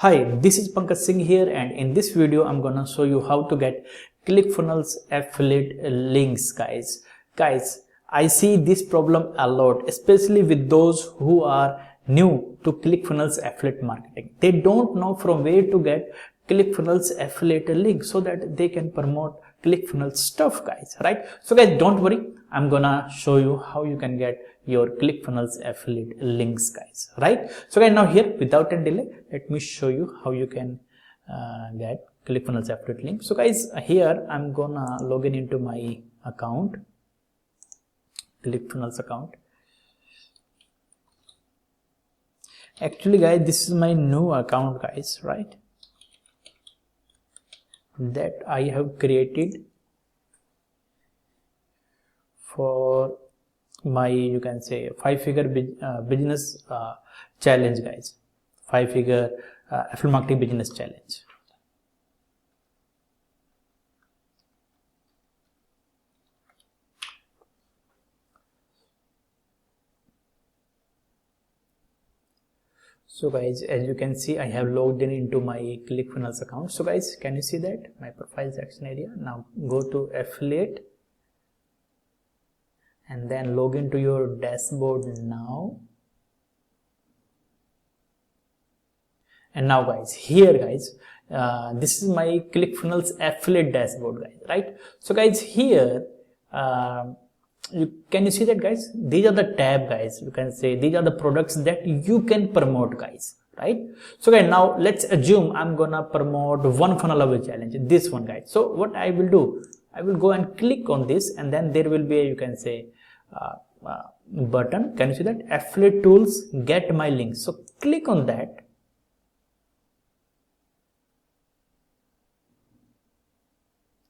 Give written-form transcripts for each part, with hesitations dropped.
Hi, this is Pankaj Singh here, and in this video I'm gonna show you how to get Clickfunnels affiliate links, guys. I see this problem a lot, especially with those who are new to Clickfunnels affiliate marketing. They don't know from where to get Clickfunnels affiliate link so that they can promote Clickfunnels stuff, guys, right? So guys, don't worry, I'm gonna show you how you can get your Clickfunnels affiliate links, guys, right? So guys, now here without a delay, let me show you how you can get Clickfunnels affiliate link. So guys, here I'm gonna log in into my account, Clickfunnels account. Actually guys, this is my new account, guys, right, that I have created for my, you can say, 5-figure business challenge, guys, 5-figure affiliate marketing business challenge. So guys, as you can see, I have logged in into my Clickfunnels account. So guys, can you see that my profile section area? Now go to affiliate and then log into your dashboard now. And now guys, here guys, this is my Clickfunnels affiliate dashboard, guys, right? So guys, here can you see that, guys? These are the tab, guys. You can say these are the products that you can promote, guys, right? So guys, now let's assume I'm gonna promote one funnel away challenge, this one, guys. So what I will do, I will go and click on this, and then there will be a, you can say, button. Can you see that? Affiliate tools, get my link. So click on that.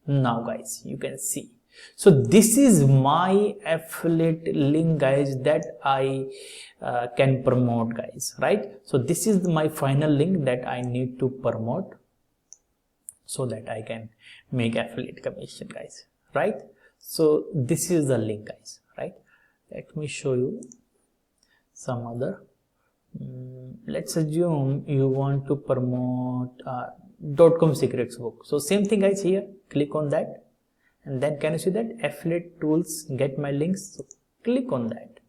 Now guys, you can see. So this is my affiliate link, guys, that I can promote, guys, right? So this is my final link that I need to promote so that I can make affiliate commission, guys, right? So this is the link, guys, right? Let me show you some other. Let's assume you want to promote .com secrets book. So same thing, guys, here click on that. And then can you see that affiliate tools, get my links? So click on that.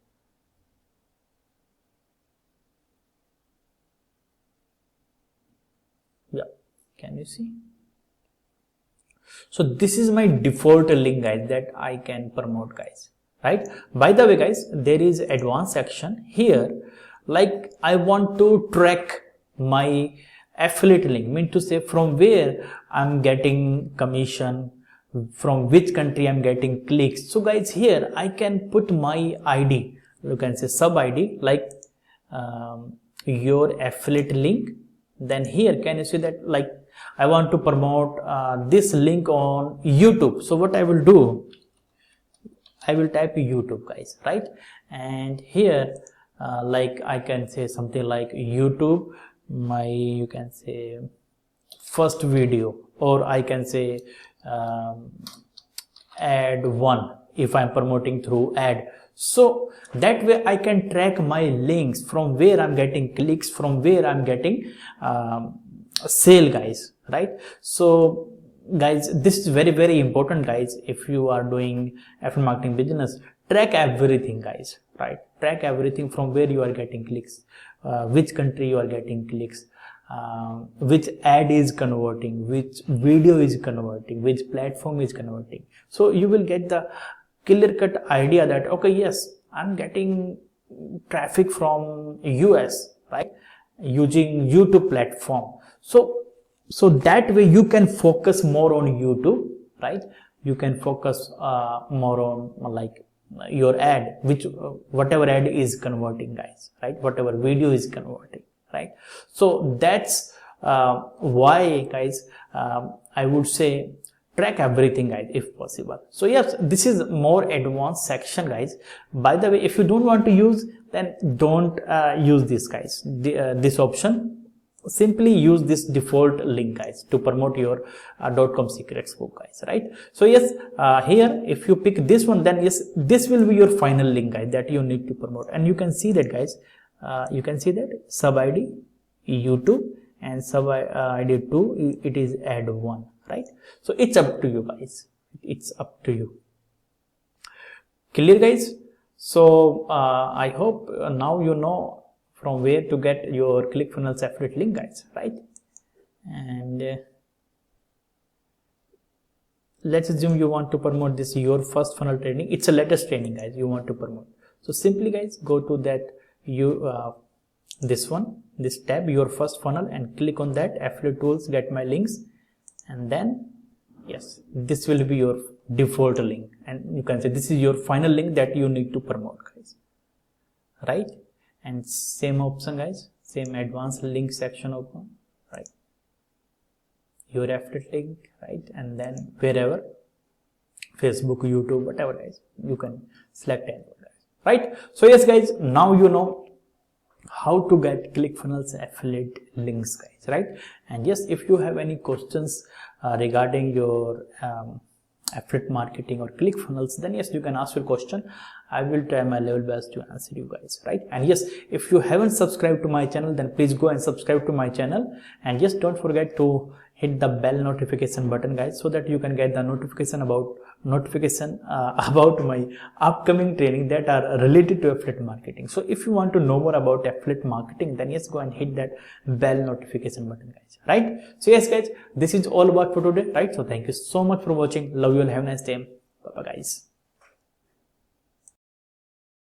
Yeah, can you see? So this is my default link, guys, that I can promote, guys, right? By the way, guys, there is advanced section here. Like I want to track my affiliate link, mean to say from where I'm getting commission, from which country I'm getting clicks. So guys, here I can put my ID, you can say sub ID, like your affiliate link. Then here can you see that, like I want to promote this link on YouTube. So what I will do, I will type YouTube, guys, right? And here like I can say something like YouTube, my, you can say, first video, or I can say ad 1 if I'm promoting through ad. So that way I can track my links, from where I'm getting clicks, from where I'm getting sale, guys, right? So guys, this is very, very important, guys. If you are doing affiliate marketing business, track everything, guys, right? Track everything, from where you are getting clicks, which country you are getting clicks, which ad is converting, which video is converting, which platform is converting. So you will get the clear-cut idea that, okay, yes, I'm getting traffic from US, right, using YouTube platform. So that way you can focus more on YouTube, right? You can focus more on like your ad, which whatever ad is converting, guys, right? Whatever video is converting, right? So that's why, guys, I would say track everything, guys, if possible. So yes, this is more advanced section, guys. By the way, if you don't want to use, then don't use this, guys, this option. Simply use this default link, guys, to promote your .com secrets book, guys, right? So yes, here if you pick this one, then yes, this will be your final link, guys, that you need to promote. And you can see that, guys, you can see that sub ID, YouTube, and sub id 2, it is add 1, right? So it's up to you guys, it's up to you. Clear guys? So I hope now you know from where to get your Clickfunnels affiliate link guys, right? And let's assume you want to promote this your first funnel training. It's a latest training guys you want to promote. So simply guys go to that this tab, your first funnel, and click on that affiliate tools, get my links, and then yes, this will be your default link, and you can say this is your final link that you need to promote guys, right? And same option guys, same advanced link section open, right? Your affiliate link, right? And then wherever, Facebook, YouTube, whatever guys, you can select anyone guys, right? So yes guys, now you know how to get Clickfunnels affiliate links guys, right? And yes, if you have any questions regarding your affiliate marketing or Clickfunnels, then yes, you can ask your question. I will try my level best to answer you guys, right? And yes, if you haven't subscribed to my channel, then please go and subscribe to my channel, and yes, don't forget to hit the bell notification button guys, so that you can get the notification about my upcoming training that are related to affiliate marketing. So if you want to know more about affiliate marketing, then yes, go and hit that bell notification button guys, right? So yes guys, this is all about for today, right? So thank you so much for watching. Love you all, have a nice day. Bye bye guys.